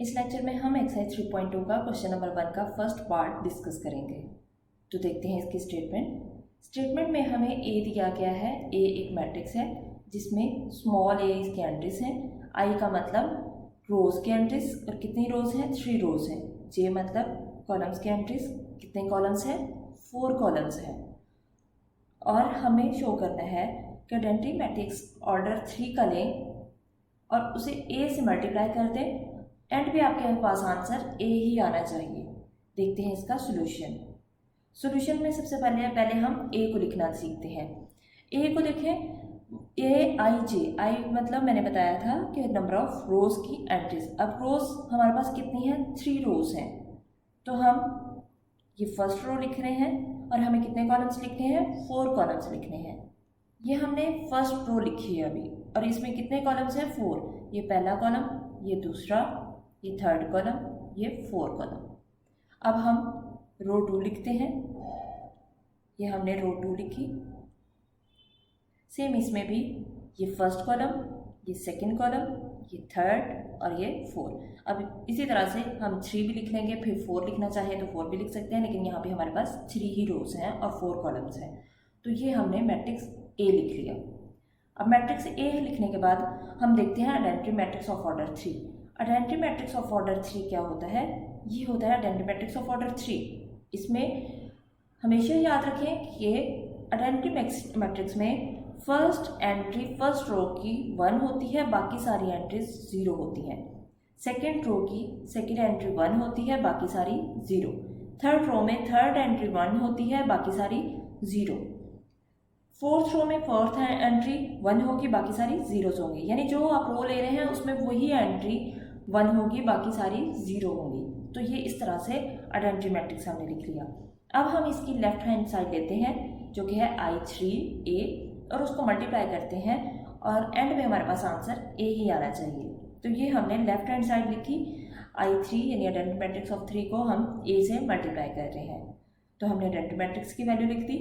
इस लेक्चर में हम एक्सरसाइज 3.2 का क्वेश्चन नंबर 1 का फर्स्ट पार्ट डिस्कस करेंगे। तो देखते हैं इसकी स्टेटमेंट में हमें ए दिया गया है। ए एक मैट्रिक्स है जिसमें स्मॉल ए इसके एंट्रीज हैं। आई का मतलब रोज के एंट्रीज, और कितनी रोज हैं? 3 रोज हैं। जे मतलब कॉलम्स के एंट्रीज, कितने कॉलम्स हैं? 4 कॉलम्स हैं। और हमें शो करना है कि आइडेंटिटी मैट्रिक्स ऑर्डर 3 का लें और उसे ए से मल्टीप्लाई कर दें। एंड भी आपके पास आंसर ए ही आना चाहिए। देखते हैं इसका सॉल्यूशन में सबसे पहले हम ए को लिखना सीखते हैं। ए को देखें, ए आई जे, आई मतलब मैंने बताया था कि नंबर ऑफ रोज की एंट्रीज। अब रोज हमारे पास कितनी है? 3 रोज हैं। तो हम ये फर्स्ट रो लिख रहे हैं और हमें कितने कॉलम्स लिखने हैं? 4 कॉलम्स लिखने हैं। ये हमने फर्स्ट रो लिखी है अभी, और इसमें कितने कॉलम्स हैं? 4। ये पहला कॉलम, ये दूसरा, ये थर्ड कॉलम, ये 4 कॉलम। अब हम रो 2 लिखते हैं। ये हमने रो 2 लिखी। सेम इसमें भी ये फर्स्ट कॉलम, ये सेकंड कॉलम, ये थर्ड और ये 4। अब इसी तरह से हम 3 भी लिख लेंगे, फिर 4 लिखना चाहें तो 4 भी लिख सकते हैं, लेकिन यहाँ पे हमारे पास 3 ही रोज हैं और 4 कॉलम्स हैं। तो ये हमने मैट्रिक्स ए लिख लिया। अब मैट्रिक्स ए लिखने के बाद हम देखते हैं identity matrix of order 3। Identity matrix of order 3 क्या होता है? ये होता है आइडेंटिटी मैट्रिक्स ऑफ ऑर्डर 3। इसमें हमेशा याद रखें कि ये आइडेंटिटी मैट्रिक्स में फर्स्ट एंट्री फर्स्ट रो की 1 होती है, बाकी सारी एंट्रीज 0 होती हैं। सेकेंड रो की सेकेंड एंट्री 1 होती है, बाकी सारी 0। थर्ड रो में थर्ड एंट्री 1 होती है, बाकी सारी 0। फोर्थ रो में फोर्थ एंट्री 1 होगी, बाकी सारी 0 होंगी। यानी जो आप रो ले रहे हैं उसमें वही एंट्री 1 होगी, बाकी सारी 0 होंगी। तो ये इस तरह से आइडेंटिटी मैट्रिक्स हमने लिख लिया। अब हम इसकी लेफ्ट हैंड साइड लेते हैं जो कि है I3A, और उसको मल्टीप्लाई करते हैं और एंड में हमारे पास आंसर ए ही आना चाहिए। तो ये हमने लेफ्ट हैंड साइड लिखी। I3 यानी आइडेंटिटी मैट्रिक्स ऑफ 3 को हम ए से मल्टीप्लाई कर रहे हैं। तो हमने आइडेंटिटी मैट्रिक्स की वैल्यू लिख दी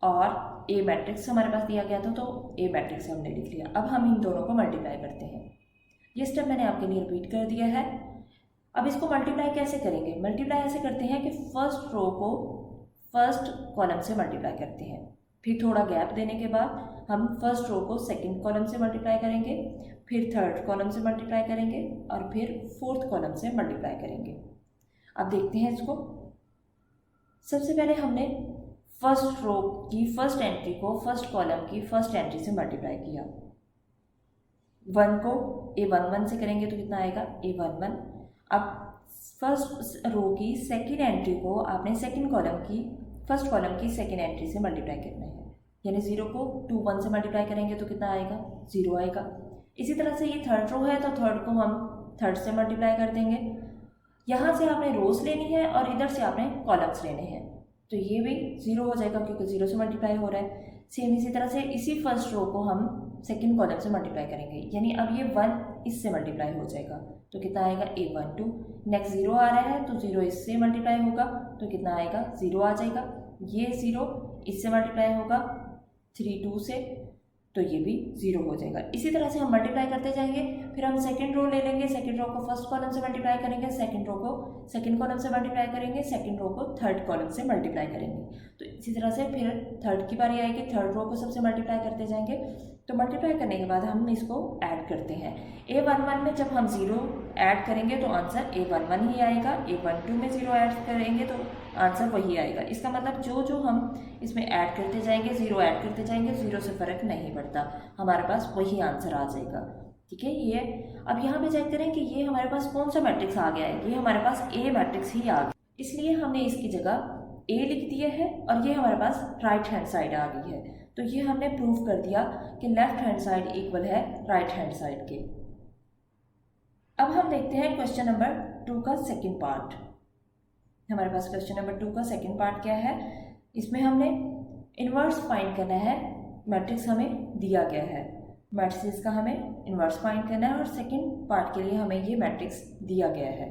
और ए मैट्रिक्स हमारे पास दिया गया था, तो ए मैट्रिक्स हमने लिख लिया। अब हम इन दोनों को मल्टीप्लाई करते हैं। ये स्टेप मैंने आपके लिए रिपीट कर दिया है। अब इसको मल्टीप्लाई कैसे करेंगे? मल्टीप्लाई ऐसे करते हैं कि फर्स्ट रो को फर्स्ट कॉलम से मल्टीप्लाई करते हैं, फिर थोड़ा गैप देने के बाद हम फर्स्ट रो को सेकंड कॉलम से मल्टीप्लाई करेंगे, फिर थर्ड कॉलम से मल्टीप्लाई करेंगे और फिर फोर्थ कॉलम से मल्टीप्लाई करेंगे। अब देखते हैं इसको। सबसे पहले हमने फर्स्ट रो की फर्स्ट एंट्री को फर्स्ट कॉलम की फर्स्ट एंट्री से मल्टीप्लाई किया। 1 को A11 से करेंगे तो कितना आएगा? A11। अब फर्स्ट रो की सेकंड एंट्री को आपने सेकंड कॉलम की फर्स्ट कॉलम की सेकंड एंट्री से मल्टीप्लाई करना है। यानी 0 को 21 से मल्टीप्लाई करेंगे तो कितना आएगा? 0 आएगा। इसी तरह से ये थर्ड रो है तो थर्ड को हम थर्ड से मल्टीप्लाई कर देंगे। यहाँ से आपने रोज लेनी है और इधर से आपने कॉलम्स लेने हैं, तो ये भी 0 हो जाएगा क्योंकि 0 से मल्टीप्लाई हो रहा है। सेम इसी तरह से इसी फर्स्ट रो को हम सेकंड कॉलम से मल्टीप्लाई करेंगे, यानी अब ये 1 इससे मल्टीप्लाई हो जाएगा तो कितना आएगा? A12। नेक्स्ट 0 आ रहा है तो 0 इससे मल्टीप्लाई होगा तो कितना आएगा? 0 आ जाएगा। ये 0 इससे मल्टीप्लाई होगा 3 2 से, तो ये भी 0 हो जाएगा। इसी तरह से हम मल्टीप्लाई करते जाएंगे। फिर हम सेकंड रो ले लेंगे, सेकंड रो को फर्स्ट कॉलम से मल्टीप्लाई करेंगे, सेकंड रो को सेकंड कॉलम से मल्टीप्लाई करेंगे, सेकंड रो को थर्ड कॉलम से मल्टीप्लाई करेंगे। तो इसी तरह से फिर थर्ड की बारी आएगी, थर्ड रो को सबसे मल्टीप्लाई करते जाएंगे। तो मल्टीप्लाई करने के बाद हम इसको ऐड करते हैं। A11 में जब हम 0 ऐड करेंगे तो आंसर A11 ही आएगा। A12 में 0 ऐड करेंगे तो आंसर वही आएगा। इसका मतलब जो हम इसमें ऐड करते जाएंगे, 0 ऐड करते जाएंगे, 0 से फ़र्क नहीं पड़ता, हमारे पास वही आंसर आ जाएगा। ठीक है। ये अब यहाँ पे चेक करें कि ये हमारे पास कौन सा मैट्रिक्स आ गया है। ये हमारे पास ए मैट्रिक्स ही आ गया, इसलिए हमने इसकी जगह ए लिख दिया है और ये हमारे पास राइट हैंड साइड आ गई है। तो ये हमने प्रूव कर दिया कि लेफ्ट हैंड साइड इक्वल है राइट हैंड साइड के। अब हम देखते हैं क्वेश्चन नंबर 2 का सेकंड पार्ट। हमारे पास क्वेश्चन नंबर 2 का सेकंड पार्ट क्या है? इसमें हमने इन्वर्स फाइंड करना है। मैट्रिक्स हमें दिया गया है, मैट्रिक्स का हमें इन्वर्स फाइंड करना है और सेकंड पार्ट के लिए हमें ये मैट्रिक्स दिया गया है।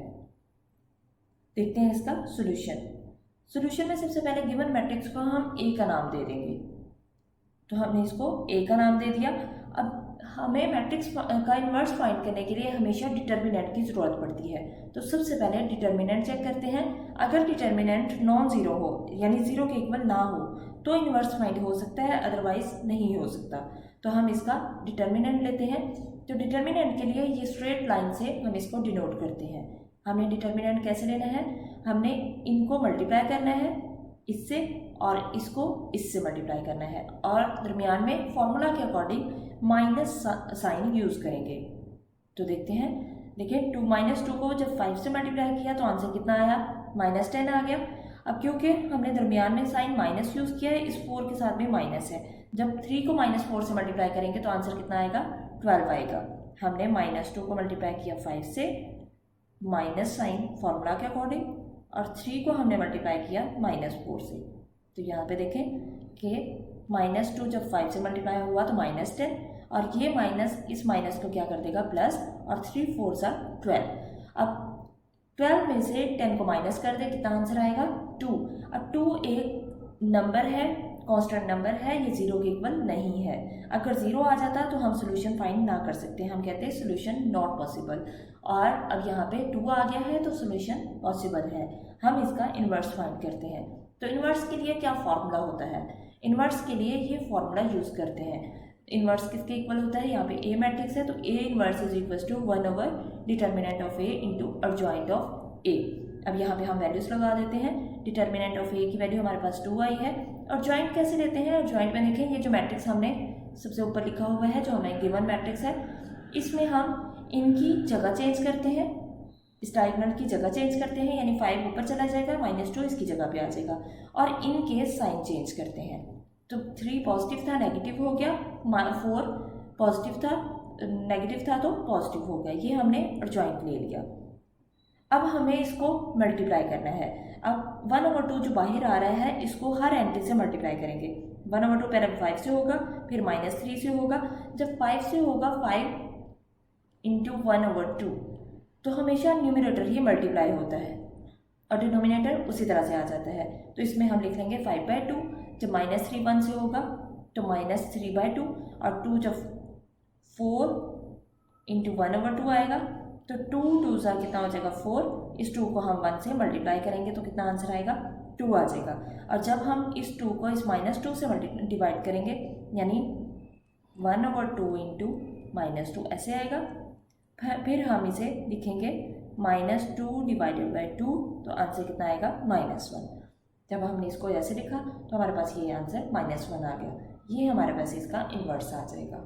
देखते हैं इसका सॉल्यूशन में सबसे पहले गिवन मैट्रिक्स को हम ए का नाम दे देंगे। तो हमने इसको ए का नाम दे दिया। अब हमें मैट्रिक्स का इन्वर्स फाइंड करने के लिए हमेशा डिटर्मिनेंट की ज़रूरत पड़ती है। तो सबसे पहले डिटर्मिनेंट चेक करते हैं। अगर डिटर्मिनेंट नॉन ज़ीरो हो यानी ज़ीरो के इक्वल ना हो तो इन्वर्स फाइंड हो सकता है, अदरवाइज नहीं हो सकता। तो हम इसका डिटर्मिनेंट लेते हैं। तो डिटर्मिनेंट के लिए ये स्ट्रेट लाइन से हम इसको डिनोट करते हैं। हमें डिटर्मिनेंट कैसे लेना है, हमने इनको मल्टीप्लाई करना है इससे और इसको इससे मल्टीप्लाई करना है और दरमियान में फॉर्मूला के अकॉर्डिंग माइनस साइन यूज़ करेंगे। तो देखते हैं, देखिए 2 - 2 को जब 5 से मल्टीप्लाई किया तो आंसर कितना आया, -10 आ गया। अब क्योंकि हमने दरमियान में साइन माइनस यूज़ किया है, इस 4 के साथ भी माइनस है, जब 3 को -4 से मल्टीप्लाई करेंगे तो आंसर कितना आएगा, 12 आएगा। हमने -2 को मल्टीप्लाई किया 5 से, माइनस साइन फॉर्मूला के अकॉर्डिंग, और 3 को हमने मल्टीप्लाई किया -4 से। तो यहाँ पे देखें कि -2 जब 5 से मल्टीप्लाई हुआ तो -10, और ये माइनस इस माइनस को क्या कर देगा, प्लस, और 3 4 सा 12। अब 12 में से 10 को माइनस कर दे, कितना आंसर आएगा, 2। अब 2 एक नंबर है, कांस्टेंट नंबर है, ये 0 के इक्वल नहीं है। अगर 0 आ जाता तो हम सोल्यूशन फाइंड ना कर सकते, हम कहते हैं सोल्यूशन नॉट पॉसिबल। और अब यहाँ पे 2 आ गया है तो सोल्यूशन पॉसिबल है। हम इसका इन्वर्स फाइंड करते हैं। तो इन्वर्स के लिए क्या फॉर्मूला होता है, इन्वर्स के लिए ये फॉर्मूला यूज़ करते हैं। इन्वर्स किसके इक्वल होता है, यहाँ पे ए मैट्रिक्स है तो A inverse is equal to 1/, determinant of A into adjoint of A. अब यहाँ पे हम वैल्यूज लगा देते हैं। डिटर्मिनेंट ऑफ ए की वैल्यू हमारे पास 2 आई है। और जॉइंट कैसे लेते हैं, और जॉइंट में देखें ये जो मैट्रिक्स हमने सबसे ऊपर लिखा हुआ है, जो हमें गिवन मैट्रिक्स है, इसमें हम इनकी जगह चेंज करते हैं, इस डायगोनल की जगह चेंज करते हैं, यानी 5 ऊपर चला जाएगा, -2 इसकी जगह पे आ जाएगा, और इनके साइन चेंज करते हैं। तो 3 पॉजिटिव था, नेगेटिव हो गया, 4 पॉजिटिव था, नेगेटिव था तो पॉजिटिव हो गया। ये हमने जॉइंट ले लिया। अब हमें इसको मल्टीप्लाई करना है। अब 1/2 जो बाहर आ रहा है इसको हर एंट्री से मल्टीप्लाई करेंगे। 1/2 पहले 5 से होगा, फिर -3 से होगा। जब 5 से होगा 5 × 1/2, तो हमेशा न्यूमरेटर ही मल्टीप्लाई होता है और डिनोमिनेटर उसी तरह से आ जाता है। तो इसमें हम लिख लेंगे 5/2। जब -3 1 से होगा तो -3/2, और 2 जब 4 × 1/2 आएगा तो 2 2 सा कितना हो जाएगा, 4। इस 2 को हम 1 से मल्टीप्लाई करेंगे तो कितना आंसर आएगा, 2 आ जाएगा। और जब हम इस 2 को इस -2 से डिवाइड करेंगे, यानी 1/2 × -2 ऐसे आएगा। फिर हम इसे लिखेंगे -2 / 2, तो आंसर कितना आएगा, -1। जब हमने इसको ऐसे लिखा तो हमारे पास ये आंसर -1 आ गया। ये हमारे पास इसका इन्वर्स आ जाएगा।